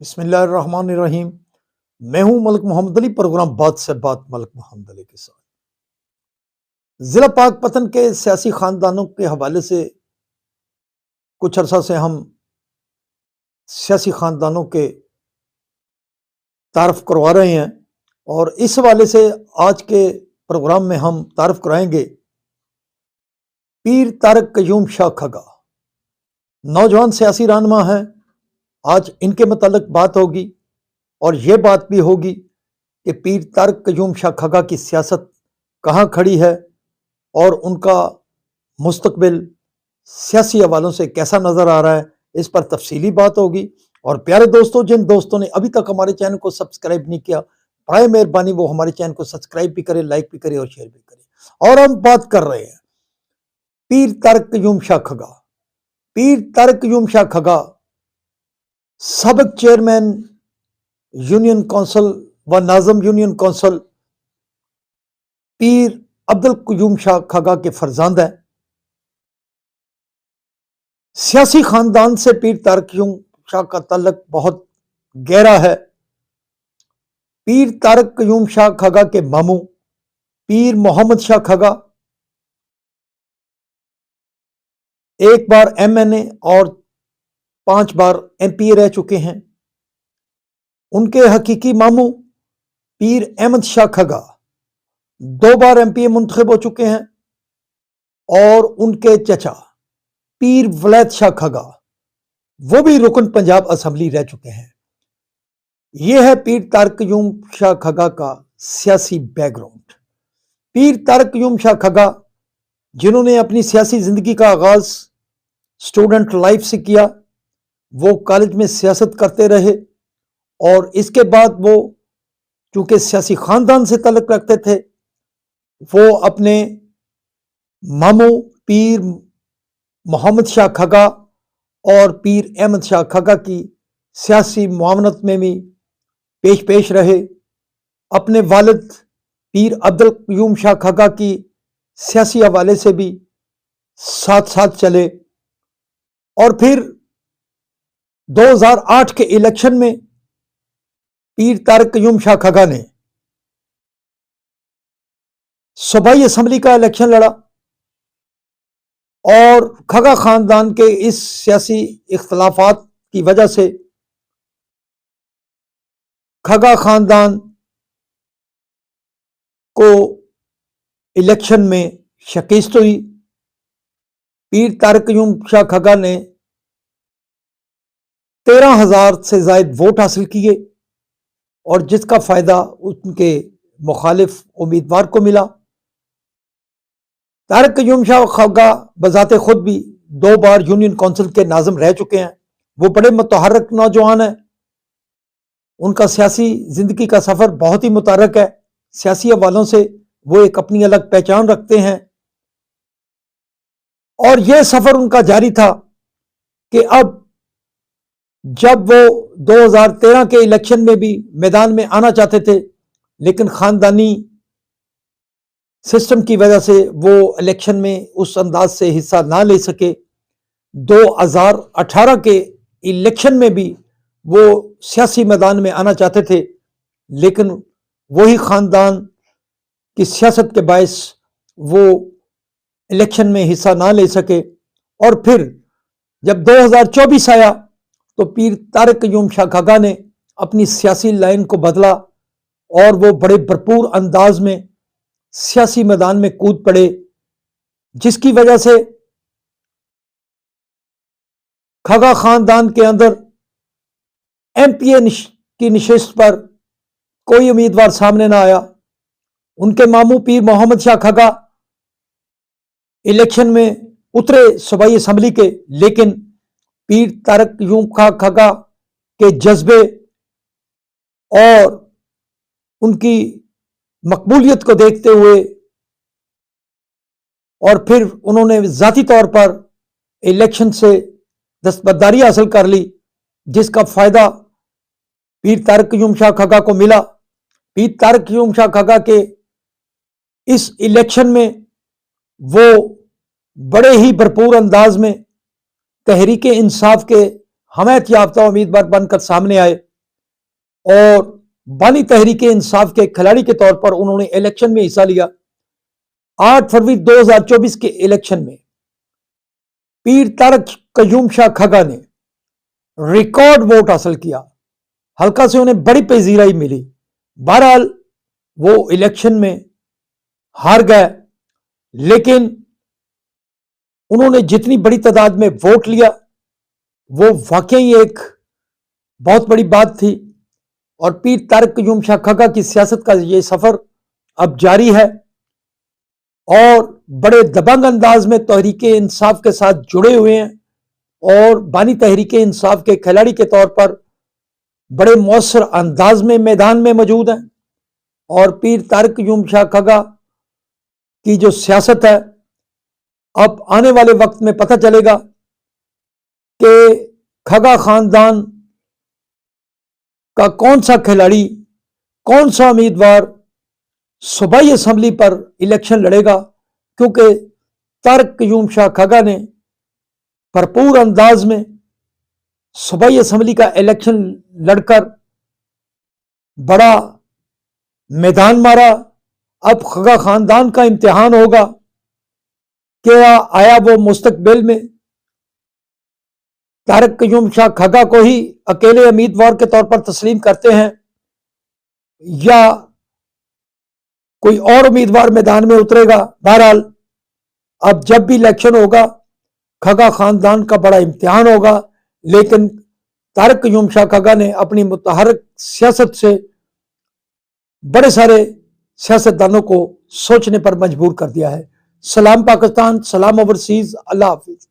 बिस्मिल्लाहिर्रहमानिर्रहीम। मैं हूं मलिक मोहम्मद अली। प्रोग्राम बात से बात मलिक मोहम्मद अली के साथ। जिला पाकपतन के सियासी खानदानों के हवाले से कुछ अरसा से हम सियासी खानदानों के तारफ करवा रहे हैं और इस हवाले से आज के प्रोग्राम में हम तारफ कराएंगे पीर तारक कयूम शाह खगा। नौजवान सियासी रहनुमा हैं। आज इनके मतलब बात होगी और ये बात भी होगी कि पीर तारक कयूम शाह खगा की सियासत कहाँ खड़ी है और उनका मुस्तकबिल सियासी हवालों से कैसा नज़र आ रहा है, इस पर तफसीली बात होगी। और प्यारे दोस्तों, जिन दोस्तों ने अभी तक हमारे चैनल को सब्सक्राइब नहीं किया, बराए मेहरबानी वो हमारे चैनल को सब्सक्राइब भी करें, लाइक भी करें और शेयर भी करें। और हम बात कर रहे हैं पीर तारक कयूम शाह खगा। पीर तारक कयूम शाह खगा सबक चेयरमैन यूनियन काउंसिल व नाज़म यूनियन काउंसिल पीर अब्दुल कयूम शाह खगा के फरजांद हैं। सियासी खानदान से पीर तारक कयूम शाह का ताल्लुक बहुत गहरा है। पीर तारक कयूम शाह खगा के मामू पीर मोहम्मद शाह खगा एक बार MNA और 5 बार MPA रह चुके हैं। उनके हकीकी मामू पीर अहमद शाह खगा 2 बार MPA मुंतखब हो चुके हैं और उनके चचा पीर वलैद शाह खगा वो भी रुकन पंजाब असेंबली रह चुके हैं। यह है पीर तारक कयूम शाह खगा का सियासी बैकग्राउंड। पीर तारक कयूम शाह खगा जिन्होंने अपनी सियासी जिंदगी का आगाज स्टूडेंट लाइफ से किया, वो कॉलेज में सियासत करते रहे और इसके बाद वो चूंकि सियासी खानदान से ताल्लुक रखते थे, वो अपने मामू पीर मोहम्मद शाह खगा और पीर अहमद शाह खगा की सियासी मुआवनत में भी पेश रहे। अपने वालिद पीर अब्दुल कयूम शाह खगा की सियासी हवाले से भी साथ साथ चले और फिर 2008 के इलेक्शन में पीर तारक कयूम शाह खगा ने सूबाई असेंबली का इलेक्शन लड़ा और खगा खानदान के इस सियासी इख्तलाफात की वजह से खगा खानदान को इलेक्शन में शिकस्त हुई। पीर तारक कयूम शाह खगा ने 13,000 से ज्यादा वोट हासिल किए और जिसका फायदा उनके मुखालिफ उम्मीदवार को मिला। तारक कयूम शाह खगा बजाते खुद भी 2 बार यूनियन काउंसिल के नाज़िम रह चुके हैं। वो बड़े मुतहर्रिक नौजवान हैं। उनका सियासी जिंदगी का सफर बहुत ही मुतहर्रिक है। सियासी हवालों से वो एक अपनी अलग पहचान रखते हैं और यह सफर उनका जारी था कि अब जब वो 2013 के इलेक्शन में भी मैदान में आना चाहते थे, लेकिन खानदानी सिस्टम की वजह से वो इलेक्शन में उस अंदाज से हिस्सा ना ले सके। 2018 के इलेक्शन में भी वो सियासी मैदान में आना चाहते थे, लेकिन वही खानदान की सियासत के बायस वो इलेक्शन में हिस्सा ना ले सके। और फिर जब 2024 आया तो पीर तारक कयूम शाह खगा ने अपनी सियासी लाइन को बदला और वो बड़े भरपूर अंदाज में सियासी मैदान में कूद पड़े, जिसकी वजह से खगा खानदान के अंदर MPA की निशिस्त पर कोई उम्मीदवार सामने ना आया। उनके मामू पीर मोहम्मद शाह खगा इलेक्शन में उतरे सूबाई असेंबली के, लेकिन पीर तारक कयूम शाह खगा के जज्बे और उनकी मकबूलियत को देखते हुए और फिर उन्होंने जाती तौर पर इलेक्शन से दस्तबरदारी हासिल कर ली, जिसका फायदा पीर तारक कयूम शाह खगा को मिला। पीर तारक कयूम शाह खगा के इस इलेक्शन में वो बड़े ही भरपूर अंदाज में तहरीक इंसाफ के हमायत याफ्ता उम्मीदवार बनकर सामने आए और बानी तहरीक इंसाफ के खिलाड़ी के तौर पर उन्होंने इलेक्शन में हिस्सा लिया। 8 फरवरी 2024 के इलेक्शन में पीर तारक कयूम शाह खगा ने रिकॉर्ड वोट हासिल किया। हल्का से उन्हें बड़ी पेजीराई मिली। बहरहाल वो इलेक्शन में हार गए, लेकिन उन्होंने जितनी बड़ी तादाद में वोट लिया वो वाकई एक बहुत बड़ी बात थी। और पीर तारक कयूम शाह खगा की सियासत का ये सफर अब जारी है और बड़े दबंग अंदाज में तहरीक इंसाफ के साथ जुड़े हुए हैं और बानी तहरीक इंसाफ के खिलाड़ी के तौर पर बड़े मौसर अंदाज में मैदान में मौजूद हैं। और पीर तारक कयूम शाह खगा की जो सियासत है, अब आने वाले वक्त में पता चलेगा कि खगा खानदान का कौन सा खिलाड़ी, कौन सा उम्मीदवार सूबाई असम्बली पर इलेक्शन लड़ेगा, क्योंकि तारक कयूम शाह खगा ने भरपूर अंदाज में सूबाई असम्बली का इलेक्शन लड़कर बड़ा मैदान मारा। अब खगा खानदान का इम्तिहान होगा कि आया वो मुस्तकबिल में तारक कयूम शाह खगा को ही अकेले उम्मीदवार के तौर पर तस्लीम करते हैं या कोई और उम्मीदवार मैदान में उतरेगा। बहरहाल अब जब भी इलेक्शन होगा खगा खानदान का बड़ा इम्तिहान होगा, लेकिन तारक कयूम शाह खगा ने अपनी मुतहर्रिक सियासत से बड़े सारे सियासतदानों को सोचने पर मजबूर कर दिया है। सलाम पाकिस्तान, सलाम ओवरसीज, अल्लाह हाफिज।